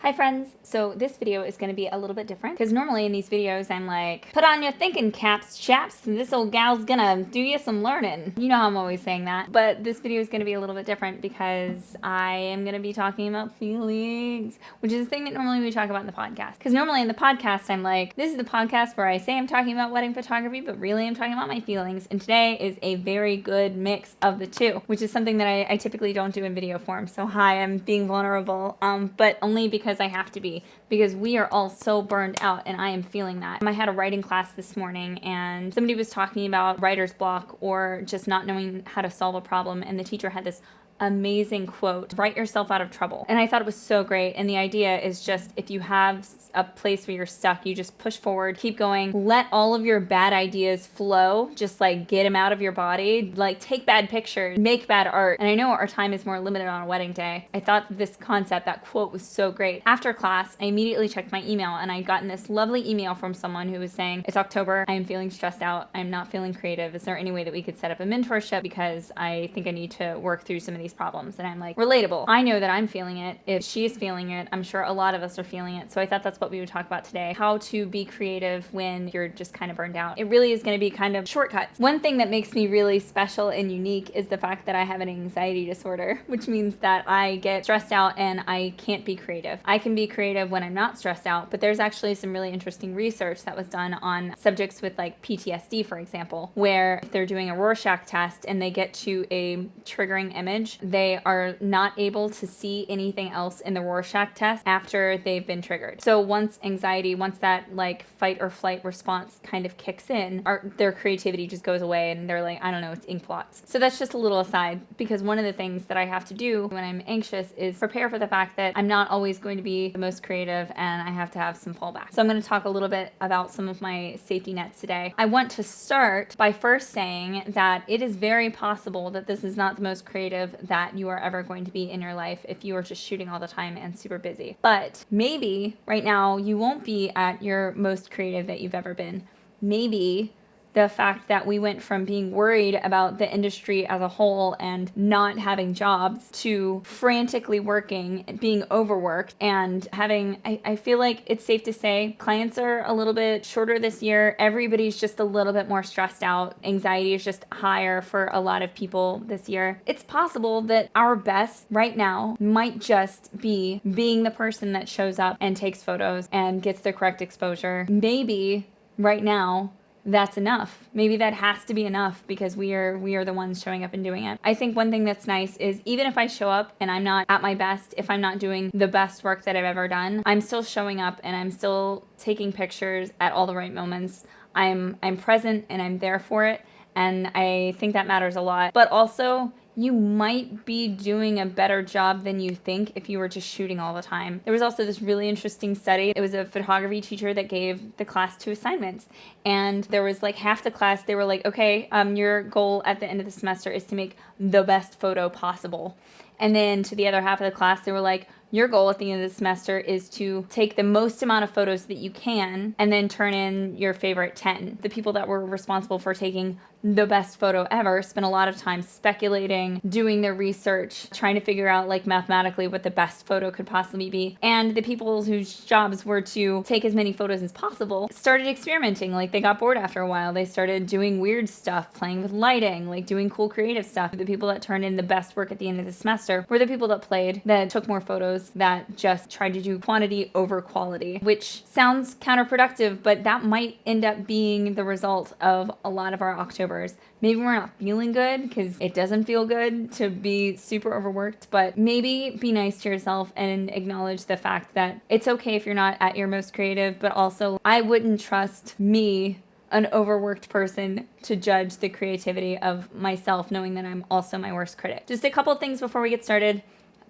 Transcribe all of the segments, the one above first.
Hi friends, so this video is going to be a little bit different because normally in these videos I'm like, put on your thinking caps, chaps, and this old gal's gonna do you some learning. You know how I'm always saying that, but this video is going to be a little bit different because I am going to be talking about feelings, which is a thing that normally we talk about in the podcast. Because normally in the podcast I'm like, this is the podcast where I say I'm talking about wedding photography, but really I'm talking about my feelings, and today is a very good mix of the two, which is something that I typically don't do in video form. So hi, I'm being vulnerable, but only because I have to be, because we are all so burned out and I am feeling that. I had a writing class this morning and somebody was talking about writer's block or just not knowing how to solve a problem, and the teacher had this amazing quote, write yourself out of trouble. And I thought it was so great. And the idea is just, if you have a place where you're stuck, you just push forward, keep going, let all of your bad ideas flow, just like get them out of your body, like take bad pictures, make bad art. And I know our time is more limited on a wedding day. I thought this concept, that quote, was so great. After class, I immediately checked my email and I'd gotten this lovely email from someone who was saying, it's October, I am feeling stressed out, I'm not feeling creative. Is there any way that we could set up a mentorship, because I think I need to work through some of these problems? And I'm like, relatable. I know that I'm feeling it. If she's feeling it, I'm sure a lot of us are feeling it. So I thought that's what we would talk about today. How to be creative when you're just kind of burned out. It really is going to be kind of shortcuts. One thing that makes me really special and unique is the fact that I have an anxiety disorder, which means that I get stressed out and I can't be creative. I can be creative when I'm not stressed out, but there's actually some really interesting research that was done on subjects with like PTSD, for example, where if they're doing a Rorschach test and they get to a triggering image, they are not able to see anything else in the Rorschach test after they've been triggered. So once that like fight or flight response kind of kicks in, their creativity just goes away and they're like, I don't know, it's ink blots. So that's just a little aside, because one of the things that I have to do when I'm anxious is prepare for the fact that I'm not always going to be the most creative and I have to have some fallback. So I'm going to talk a little bit about some of my safety nets today. I want to start by first saying that it is very possible that this is not the most creative that you are ever going to be in your life if you are just shooting all the time and super busy. But maybe right now you won't be at your most creative that you've ever been. Maybe the fact that we went from being worried about the industry as a whole and not having jobs to frantically working, being overworked, and having, I feel like it's safe to say clients are a little bit shorter this year. Everybody's just a little bit more stressed out. Anxiety is just higher for a lot of people this year. It's possible that our best right now might just be being the person that shows up and takes photos and gets the correct exposure. Maybe right now that's enough. Maybe that has to be enough because we are the ones showing up and doing it. I think one thing that's nice is, even if I show up and I'm not at my best, if I'm not doing the best work that I've ever done, I'm still showing up and I'm still taking pictures at all the right moments. I'm present and I'm there for it, and I think that matters a lot. But also, you might be doing a better job than you think if you were just shooting all the time. There was also this really interesting study. It was a photography teacher that gave the class 2 assignments. And there was like half the class, they were like, okay, your goal at the end of the semester is to make the best photo possible. And then to the other half of the class, they were like, your goal at the end of the semester is to take the most amount of photos that you can and then turn in your favorite 10. The people that were responsible for taking the best photo ever spent a lot of time speculating, doing their research, trying to figure out like mathematically what the best photo could possibly be. And the people whose jobs were to take as many photos as possible started experimenting. Like, they got bored after a while. They started doing weird stuff, playing with lighting, like doing cool creative stuff. The people that turned in the best work at the end of the semester were the people that played, that took more photos, that just tried to do quantity over quality, which sounds counterproductive, but that might end up being the result of a lot of our Octobers. Maybe we're not feeling good because it doesn't feel good to be super overworked, but maybe be nice to yourself and acknowledge the fact that it's okay if you're not at your most creative, but also I wouldn't trust me, an overworked person, to judge the creativity of myself, knowing that I'm also my worst critic. Just a couple things before we get started.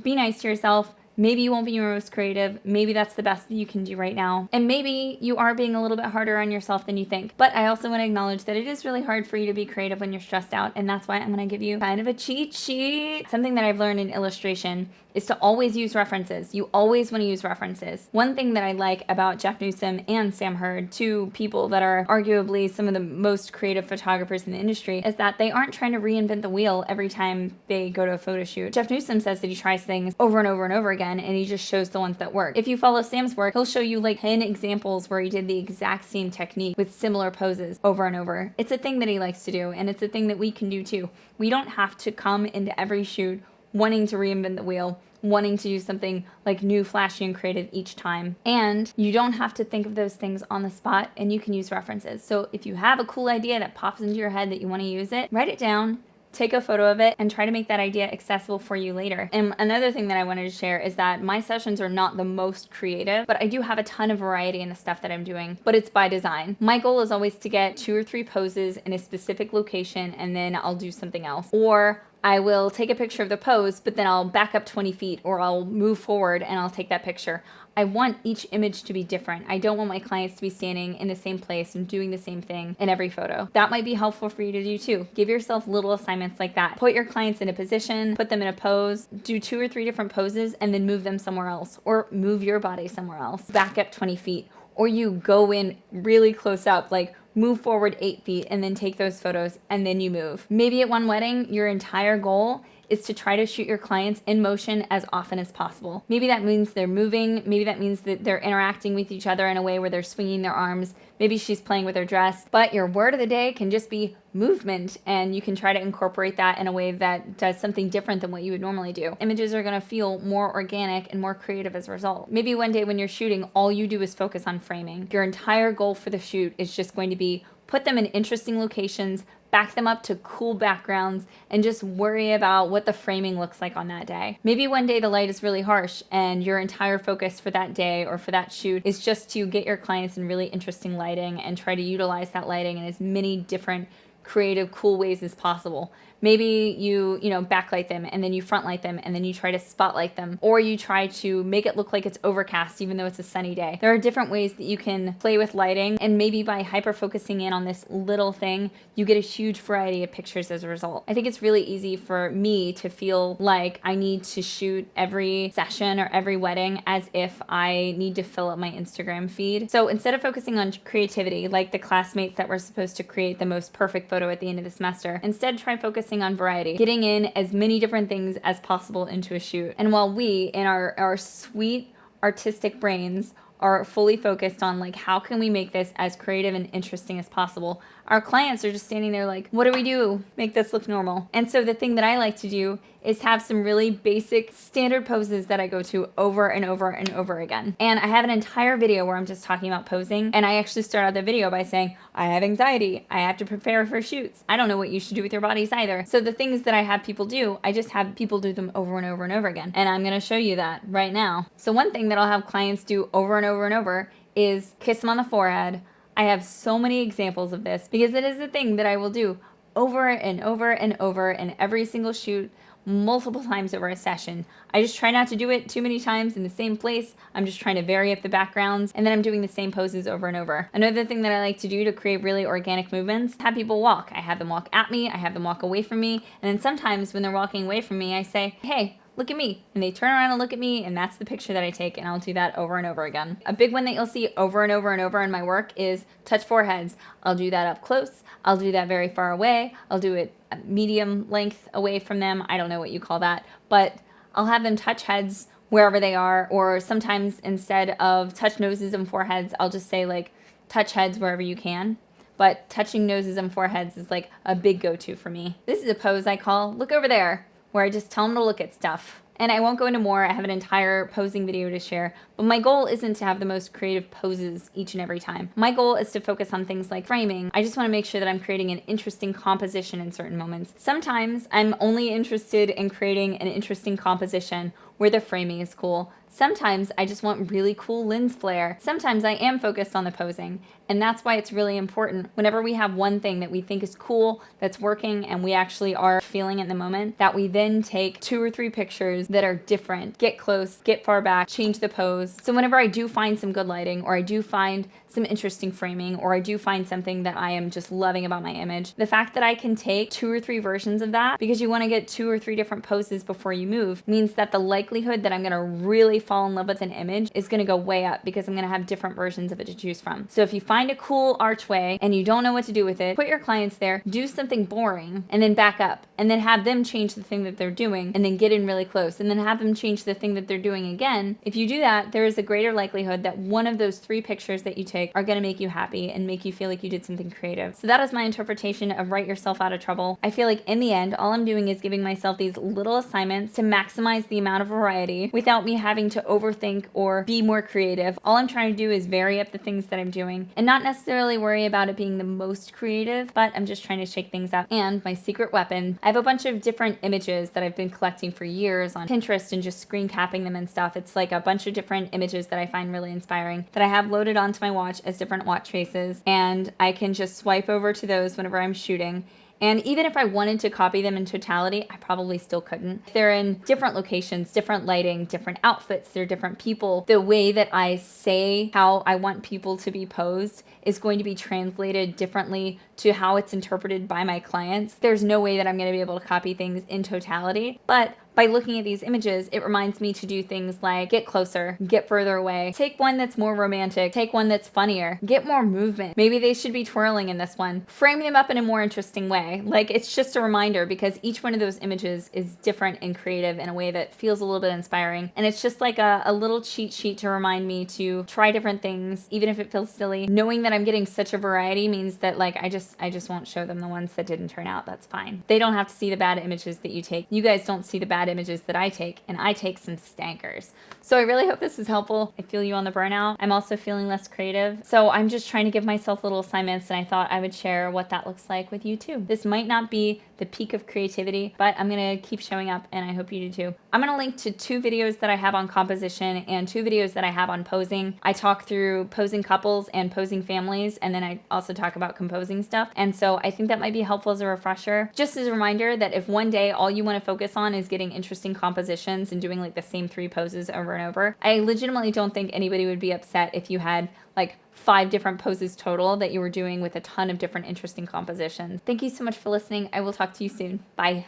Be nice to yourself. Maybe you won't be your most creative. Maybe that's the best that you can do right now. And maybe you are being a little bit harder on yourself than you think. But I also want to acknowledge that it is really hard for you to be creative when you're stressed out. And that's why I'm going to give you kind of a cheat sheet. Something that I've learned in illustration is to always use references. You always want to use references. One thing that I like about Jeff Newsom and Sam Hurd, two people that are arguably some of the most creative photographers in the industry, is that they aren't trying to reinvent the wheel every time they go to a photo shoot. Jeff Newsom says that he tries things over and over and over again, and he just shows the ones that work. If you follow Sam's work, he'll show you like 10 examples where he did the exact same technique with similar poses over and over. It's a thing that he likes to do, and it's a thing that we can do too. We don't have to come into every shoot wanting to reinvent the wheel, wanting to do something like new, flashy, and creative each time. And you don't have to think of those things on the spot, and you can use references. So if you have a cool idea that pops into your head that you want to use it, write it down, take a photo of it, and try to make that idea accessible for you later. And another thing that I wanted to share is that my sessions are not the most creative, but I do have a ton of variety in the stuff that I'm doing, but it's by design. My goal is always to get 2 or 3 poses in a specific location, and then I'll do something else. Or I will take a picture of the pose, but then I'll back up 20 feet, or I'll move forward and I'll take that picture. I want each image to be different. I don't want my clients to be standing in the same place and doing the same thing in every photo. That might be helpful for you to do too. Give yourself little assignments like that. Put your clients in a position, put them in a pose, do 2 or 3 different poses, and then move them somewhere else, or move your body somewhere else. Back up 20 feet, or you go in really close up, like move forward 8 feet and then take those photos and then you move. Maybe at one wedding, your entire goal is to try to shoot your clients in motion as often as possible. Maybe that means they're moving. Maybe that means that they're interacting with each other in a way where they're swinging their arms. Maybe she's playing with her dress. But your word of the day can just be movement, and you can try to incorporate that in a way that does something different than what you would normally do. Images are going to feel more organic and more creative as a result. Maybe one day when you're shooting, all you do is focus on framing. Your entire goal for the shoot is just going to be put them in interesting locations, back them up to cool backgrounds, and just worry about what the framing looks like on that day. Maybe one day the light is really harsh and your entire focus for that day or for that shoot is just to get your clients in really interesting lighting and try to utilize that lighting in as many different creative, cool ways as possible. Maybe you backlight them and then you frontlight them and then you try to spotlight them, or you try to make it look like it's overcast even though it's a sunny day. There are different ways that you can play with lighting, and maybe by hyper focusing in on this little thing, you get a huge variety of pictures as a result. I think it's really easy for me to feel like I need to shoot every session or every wedding as if I need to fill up my Instagram feed. So instead of focusing on creativity, like the classmates that were supposed to create the most perfect photo at the end of the semester, instead try focusing on variety, getting in as many different things as possible into a shoot. And while we, in our sweet artistic brains, are fully focused on like, how can we make this as creative and interesting as possible, our clients are just standing there like, what do we do? Make this look normal. And so the thing that I like to do is have some really basic standard poses that I go to over and over and over again. And I have an entire video where I'm just talking about posing. And I actually start out the video by saying, I have anxiety. I have to prepare for shoots. I don't know what you should do with your bodies either. So the things that I have people do, I just have people do them over and over and over again. And I'm gonna show you that right now. So one thing that I'll have clients do over and over and over is kiss them on the forehead. I have so many examples of this because it is a thing that I will do over and over and over in every single shoot, multiple times over a session. I just try not to do it too many times in the same place. I'm just trying to vary up the backgrounds, and then I'm doing the same poses over and over. Another thing that I like to do to create really organic movements, have people walk. I have them walk at me, I have them walk away from me, and then sometimes when they're walking away from me, I say, hey, look at me. And they turn around and look at me, and that's the picture that I take, and I'll do that over and over again. A big one that you'll see over and over and over in my work is touch foreheads. I'll do that up close. I'll do that very far away. I'll do it medium length away from them. I don't know what you call that, but I'll have them touch heads wherever they are, or sometimes instead of touch noses and foreheads, I'll just say like touch heads wherever you can. But touching noses and foreheads is like a big go-to for me. This is a pose I call look over there, where I just tell them to look at stuff. And I won't go into more. I have an entire posing video to share. But my goal isn't to have the most creative poses each and every time. My goal is to focus on things like framing. I just want to make sure that I'm creating an interesting composition in certain moments. Sometimes I'm only interested in creating an interesting composition where the framing is cool. Sometimes I just want really cool lens flare. Sometimes I am focused on the posing. And that's why it's really important whenever we have one thing that we think is cool, that's working, and we actually are feeling it in the moment, that we then take 2 or 3 pictures that are different, get close, get far back, change the pose. So whenever I do find some good lighting, or I do find some interesting framing, or I do find something that I am just loving about my image, the fact that I can take 2 or 3 versions of that, because you want to get 2 or 3 different poses before you move, means that the like likelihood that I'm going to really fall in love with an image is going to go way up because I'm going to have different versions of it to choose from. So if you find a cool archway and you don't know what to do with it, put your clients there, do something boring, and then back up, and then have them change the thing that they're doing, and then get in really close, and then have them change the thing that they're doing again. If you do that, there is a greater likelihood that one of those 3 pictures that you take are going to make you happy and make you feel like you did something creative. So that is my interpretation of write yourself out of trouble. I feel like in the end, all I'm doing is giving myself these little assignments to maximize the amount of variety without me having to overthink or be more creative. All I'm trying to do is vary up the things that I'm doing and not necessarily worry about it being the most creative, but I'm just trying to shake things up. And my secret weapon, I have a bunch of different images that I've been collecting for years on Pinterest and just screen capping them and stuff. It's like a bunch of different images that I find really inspiring that I have loaded onto my watch as different watch faces, and I can just swipe over to those whenever I'm shooting. And even if I wanted to copy them in totality, I probably still couldn't. They're in different locations, different lighting, different outfits, they're different people. The way that I say how I want people to be posed is going to be translated differently to how it's interpreted by my clients. There's no way that I'm going to be able to copy things in totality, but by looking at these images, it reminds me to do things like get closer, get further away, take one that's more romantic, take one that's funnier, get more movement. Maybe they should be twirling in this one. Frame them up in a more interesting way. Like, it's just a reminder because each one of those images is different and creative in a way that feels a little bit inspiring. And it's just like a little cheat sheet to remind me to try different things, even if it feels silly. Knowing that I'm getting such a variety means that like I just won't show them the ones that didn't turn out. That's fine. They don't have to see the bad images that you take. You guys don't see the bad images that I take, and I take some stankers. So I really hope this was helpful. I feel you on the burnout. I'm also feeling less creative. So I'm just trying to give myself little assignments, and I thought I would share what that looks like with you too. This might not be the peak of creativity, but I'm gonna keep showing up, and I hope you do too. I'm gonna link to 2 videos that I have on composition and 2 videos that I have on posing. I talk through posing couples and posing families, and then I also talk about composing stuff. And so I think that might be helpful as a refresher. Just as a reminder that if one day all you wanna focus on is getting interesting compositions and doing like the same 3 poses over and over, I legitimately don't think anybody would be upset if you had like 5 different poses total that you were doing with a ton of different interesting compositions. Thank you so much for listening. I will talk to you soon. Bye.